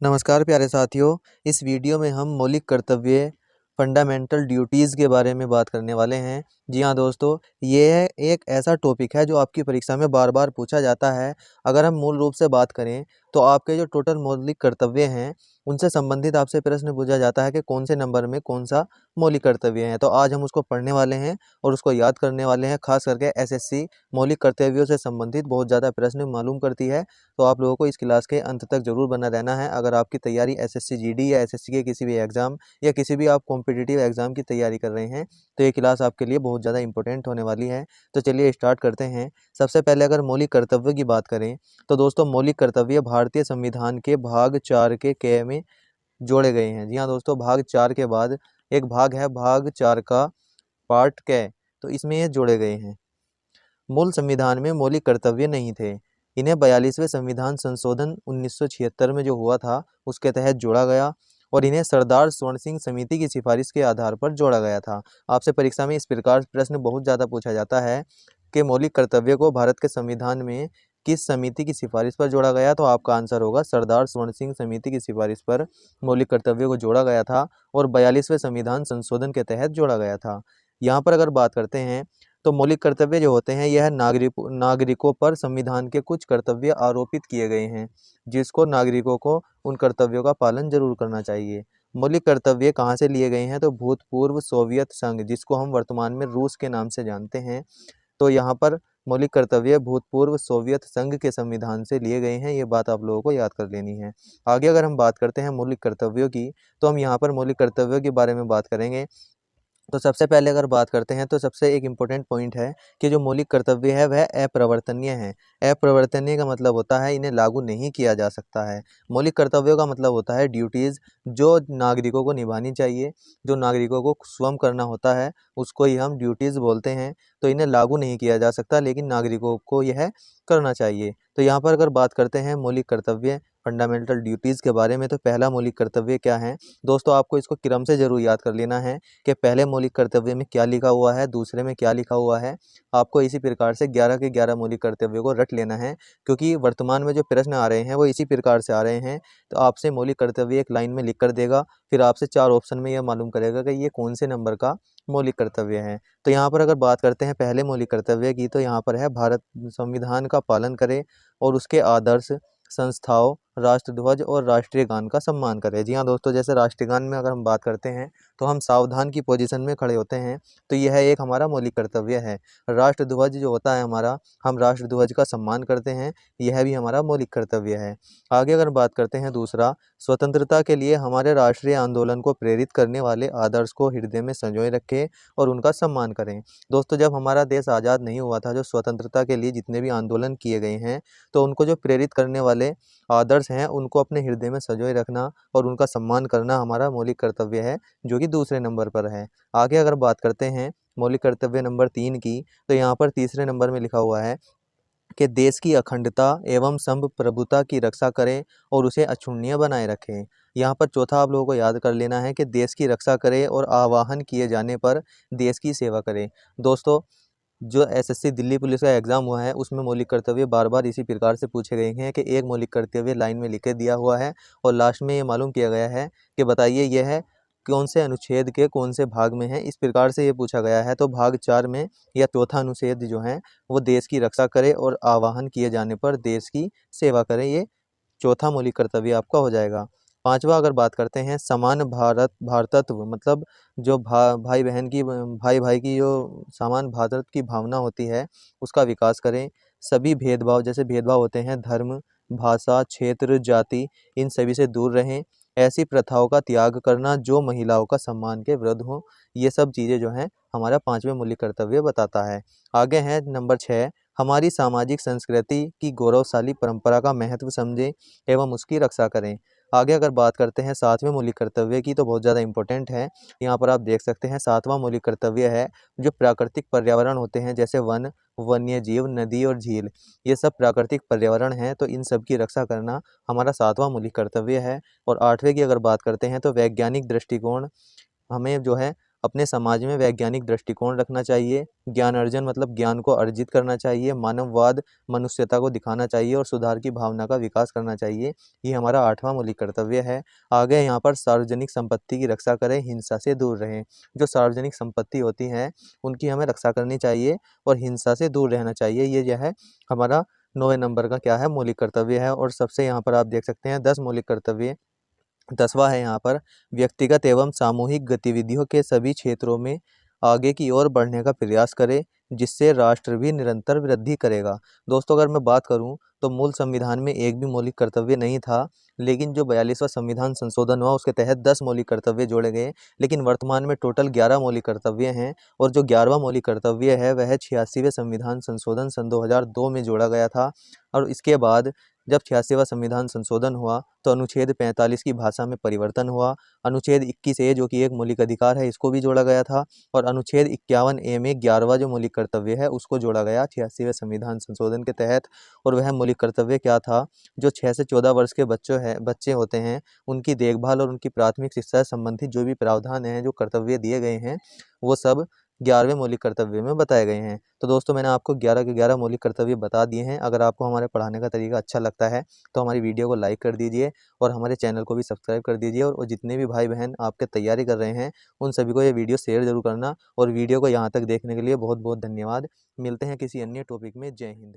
नमस्कार प्यारे साथियों। इस वीडियो में हम मौलिक कर्तव्य फंडामेंटल ड्यूटीज़ के बारे में बात करने वाले हैं। जी हाँ दोस्तों, ये एक ऐसा टॉपिक है जो आपकी परीक्षा में बार बार पूछा जाता है। अगर हम मूल रूप से बात करें तो आपके जो टोटल मौलिक कर्तव्य हैं उनसे संबंधित आपसे प्रश्न पूछा जाता है कि कौन से नंबर में कौन सा मौलिक कर्तव्य है। तो आज हम उसको पढ़ने वाले हैं और उसको याद करने वाले हैं। खास करके एसएससी मौलिक कर्तव्यों से संबंधित बहुत ज़्यादा प्रश्न मालूम करती है। तो आप लोगों को इस क्लास के अंत तक जरूर बना रहना है। अगर आपकी तैयारी एसएससी जीडी या एसएससी के किसी भी एग्जाम या किसी भी आप कॉम्पिटिटिव एग्जाम की तैयारी कर रहे हैं तो ये क्लास आपके लिए बहुत ज़्यादा इंपॉर्टेंट होने वाली है। तो चलिए स्टार्ट करते हैं। सबसे पहले अगर मौलिक कर्तव्य की बात करें तो दोस्तों मौलिक कर्तव्य भारतीय संविधान के भाग 4 के क में जोड़े गए हैं। जी हाँ दोस्तों, भाग 4 के बाद एक भाग है भाग 4 का पार्ट क, तो इसमें ये जोड़े गए हैं। मूल संविधान में मौलिक कर्तव्य नहीं थे। इन्हें 42वें संविधान संशोधन 1976 में जो हुआ था उसके तहत जोड़ा गया और इन्हें सरदार स्वर्ण सिंह समिति की सिफारिश के आधार पर जोड़ा गया था। आपसे परीक्षा में इस प्रकार प्रश्न बहुत ज़्यादा पूछा जाता है कि मौलिक कर्तव्य को भारत के संविधान में किस समिति की सिफारिश पर जोड़ा गया, तो आपका आंसर होगा सरदार स्वर्ण सिंह समिति की सिफारिश पर मौलिक कर्तव्य को जोड़ा गया था और 42वें संविधान संशोधन के तहत जोड़ा गया था। यहाँ पर अगर बात करते हैं तो मौलिक कर्तव्य जो होते हैं यह नागरिकों पर संविधान के कुछ कर्तव्य आरोपित किए गए हैं जिसको नागरिकों को उन कर्तव्यों का पालन जरूर करना चाहिए। मौलिक कर्तव्य कहाँ से लिए गए हैं तो भूतपूर्व सोवियत संघ, जिसको हम वर्तमान में रूस के नाम से जानते हैं, तो यहाँ पर मौलिक कर्तव्य भूतपूर्व सोवियत संघ के संविधान से लिए गए हैं। ये बात आप लोगों को याद कर लेनी है। आगे अगर हम बात करते हैं मौलिक कर्तव्यों की तो हम यहाँ पर मौलिक कर्तव्यों के बारे में बात करेंगे। तो सबसे पहले अगर बात करते हैं तो सबसे एक इम्पोर्टेंट पॉइंट है कि जो मौलिक कर्तव्य है वह अपरिवर्तनीय है। अपरिवर्तनीय का मतलब होता है इन्हें लागू नहीं किया जा सकता है। मौलिक कर्तव्यों का मतलब होता है ड्यूटीज़ जो नागरिकों को निभानी चाहिए, जो नागरिकों को स्वयं करना होता है उसको ही हम ड्यूटीज़ बोलते हैं। तो इन्हें लागू नहीं किया जा सकता लेकिन नागरिकों को यह करना चाहिए। तो यहाँ पर अगर बात करते हैं मौलिक कर्तव्य फंडामेंटल ड्यूटीज़ के बारे में तो पहला मौलिक कर्तव्य क्या है दोस्तों, आपको इसको क्रम से जरूर याद कर लेना है कि पहले मौलिक कर्तव्य में क्या लिखा हुआ है, दूसरे में क्या लिखा हुआ है। आपको इसी प्रकार से 11 के 11 मौलिक कर्तव्यों को रट लेना है क्योंकि वर्तमान में जो प्रश्न आ रहे हैं वो इसी प्रकार से आ रहे हैं। तो आपसे मौलिक कर्तव्य एक लाइन में लिख कर देगा, फिर आपसे 4 ऑप्शन में यह मालूम करेगा कि ये कौन से नंबर का मौलिक कर्तव्य है। तो यहाँ पर अगर बात करते हैं पहले मौलिक कर्तव्य की तो यहाँ पर है भारत संविधान का पालन करें और उसके आदर्श संस्थाओं, राष्ट्रध्वज और राष्ट्रीय गान का सम्मान करें। जी हाँ दोस्तों, जैसे राष्ट्रीय गान में अगर हम बात करते हैं तो हम सावधान की पोजीशन में खड़े होते हैं, तो यह एक हमारा मौलिक कर्तव्य है। राष्ट्रध्वज जो होता है हमारा, हम राष्ट्रध्वज का सम्मान करते हैं, यह भी हमारा मौलिक कर्तव्य है। आगे अगर बात करते हैं दूसरा, स्वतंत्रता के लिए हमारे राष्ट्रीय आंदोलन को प्रेरित करने वाले आदर्श को हृदय में संजोए रखें और उनका सम्मान करें। दोस्तों, जब हमारा देश आज़ाद नहीं हुआ था, जो स्वतंत्रता के लिए जितने भी आंदोलन किए गए हैं तो उनको जो प्रेरित करने वाले आदर्श हैं उनको अपने हृदय में संजोए रखना और उनका सम्मान करना हमारा मौलिक कर्तव्य है, जो कि दूसरे नंबर पर है। आगे अगर बात करते हैं मौलिक कर्तव्य नंबर 3 की तो यहाँ पर तीसरे नंबर में लिखा हुआ है कि देश की अखंडता एवं संप्रभुता की रक्षा करें और उसे अक्षुण्य बनाए रखें। यहाँ पर चौथा आप लोगों को याद कर लेना है कि देश की रक्षा करें और आह्वान किए जाने पर देश की सेवा करें। दोस्तों, जो एसएससी दिल्ली पुलिस का एग्जाम हुआ है उसमें मौलिक कर्तव्य बार बार इसी प्रकार से पूछे गए हैं कि एक मौलिक कर्तव्य लाइन में लिख के दिया हुआ है और लास्ट में ये मालूम किया गया है कि बताइए यह है कौन से अनुच्छेद के कौन से भाग में है। इस प्रकार से ये पूछा गया है। तो भाग 4 में या चौथा अनुच्छेद जो है वो देश की रक्षा करे और आह्वान किए जाने पर देश की सेवा करें, ये चौथा मौलिक कर्तव्य आपका हो जाएगा। पांचवा अगर बात करते हैं समान भारतत्व, मतलब जो भाई भाई की जो समान भारत की भावना होती है उसका विकास करें। सभी भेदभाव, जैसे भेदभाव होते हैं धर्म, भाषा, क्षेत्र, जाति, इन सभी से दूर रहें। ऐसी प्रथाओं का त्याग करना जो महिलाओं का सम्मान के विरुद्ध हो। ये सब चीज़ें जो हैं हमारा पांचवें मौलिक कर्तव्य बताता है। आगे है नंबर 6, हमारी सामाजिक संस्कृति की गौरवशाली परंपरा का महत्व समझें एवं उसकी रक्षा करें। आगे अगर बात करते हैं सातवें मौलिक कर्तव्य की तो बहुत ज़्यादा इंपॉर्टेंट है। यहाँ पर आप देख सकते हैं सातवां मौलिक कर्तव्य है जो प्राकृतिक पर्यावरण होते हैं जैसे वन, वन्य जीव, नदी और झील, ये सब प्राकृतिक पर्यावरण हैं, तो इन सब की रक्षा करना हमारा सातवां मौलिक कर्तव्य है। और आठवें की अगर बात करते हैं तो वैज्ञानिक दृष्टिकोण हमें जो है अपने समाज में वैज्ञानिक दृष्टिकोण रखना चाहिए, ज्ञान अर्जन मतलब ज्ञान को अर्जित करना चाहिए, मानववाद मनुष्यता को दिखाना चाहिए और सुधार की भावना का विकास करना चाहिए। ये हमारा 8वां मौलिक कर्तव्य है। आगे यहाँ पर सार्वजनिक संपत्ति की रक्षा करें, हिंसा से दूर रहें। जो सार्वजनिक संपत्ति होती हैं उनकी हमें रक्षा करनी चाहिए और हिंसा से दूर रहना चाहिए। ये जो है हमारा 9वें नंबर का क्या है, मौलिक कर्तव्य है। और सबसे यहाँ पर आप देख सकते हैं 10 मौलिक कर्तव्य। 10वां है यहाँ पर व्यक्तिगत एवं सामूहिक गतिविधियों के सभी क्षेत्रों में आगे की ओर बढ़ने का प्रयास करें, जिससे राष्ट्र भी निरंतर वृद्धि करेगा। दोस्तों अगर मैं बात करूं तो मूल संविधान में एक भी मौलिक कर्तव्य नहीं था, लेकिन जो 42वां संविधान संशोधन हुआ उसके तहत 10 मौलिक कर्तव्य जोड़े गए। लेकिन वर्तमान में टोटल 11 मौलिक कर्तव्य हैं और जो 11वां मौलिक कर्तव्य है वह 86वें संविधान संशोधन सन 2002 में जोड़ा गया था। और इसके बाद जब 86वां संविधान संशोधन हुआ तो अनुच्छेद 45 की भाषा में परिवर्तन हुआ। अनुच्छेद 21A जो कि एक मौलिक अधिकार है इसको भी जोड़ा गया था और अनुच्छेद 51A में 11वां जो मौलिक कर्तव्य है उसको जोड़ा गया 86वें संविधान संशोधन के तहत। और वह मौलिक कर्तव्य क्या था, जो 6 से 14 वर्ष के बच्चे होते हैं उनकी देखभाल और उनकी प्राथमिक शिक्षा से संबंधित जो भी प्रावधान हैं, जो कर्तव्य दिए गए हैं, वो सब 11वें मौलिक कर्तव्य में बताए गए हैं। तो दोस्तों मैंने आपको 11 के 11 मौलिक कर्तव्य बता दिए हैं। अगर आपको हमारे पढ़ाने का तरीका अच्छा लगता है तो हमारी वीडियो को लाइक कर दीजिए और हमारे चैनल को भी सब्सक्राइब कर दीजिए। और जितने भी भाई बहन आपके तैयारी कर रहे हैं उन सभी को ये वीडियो शेयर जरूर करना। और वीडियो को यहाँ तक देखने के लिए बहुत बहुत धन्यवाद। मिलते हैं किसी अन्य टॉपिक में। जय हिंद।